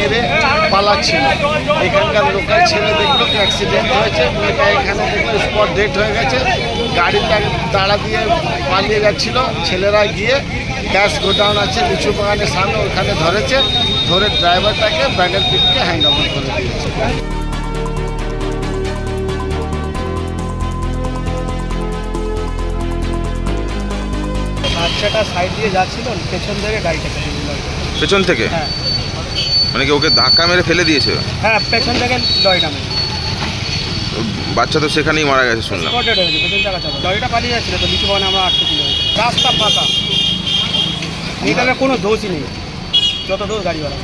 মেরে পালাচ্ছিল। এখানকার লোকাল ছেলে দেখলো কি অ্যাক্সিডেন্ট হয়েছে, মেয়েটা এখানে দেখলো স্পট ডেট হয়ে গেছে। গাড়িটা তাড়া দিয়ে পালিয়ে যাচ্ছিল। ছেলেরা গিয়ে গ্যাস গোডাউন আছে লিচু বাগানের সামনে, ওখানে ধরেছে, ধরে ড্রাইভারটাকে ব্যাগের পিঠকে হ্যান্ড ওভার করে দিয়েছে। বাচ্চাটা সাইড দিয়ে যাচ্ছিল, পেছন থেকে গাড়িটা পেছন থেকে? হ্যাঁ। মানে কি ওকে ধাক্কা মেরে ফেলে দিয়েছে? হ্যাঁ, পেছন থেকে লরিটা মেরে। বাচ্চা তো সেখানেই মারা গেছে শুনলাম। লরিটা পালিয়ে যাচ্ছিল তো লিচু বাগানে আমরা আটকে ছিল। রাস্তা ফাঁকা, এখানে কোনো দোষই নেই, যত দোষ গাড়িওয়ালা।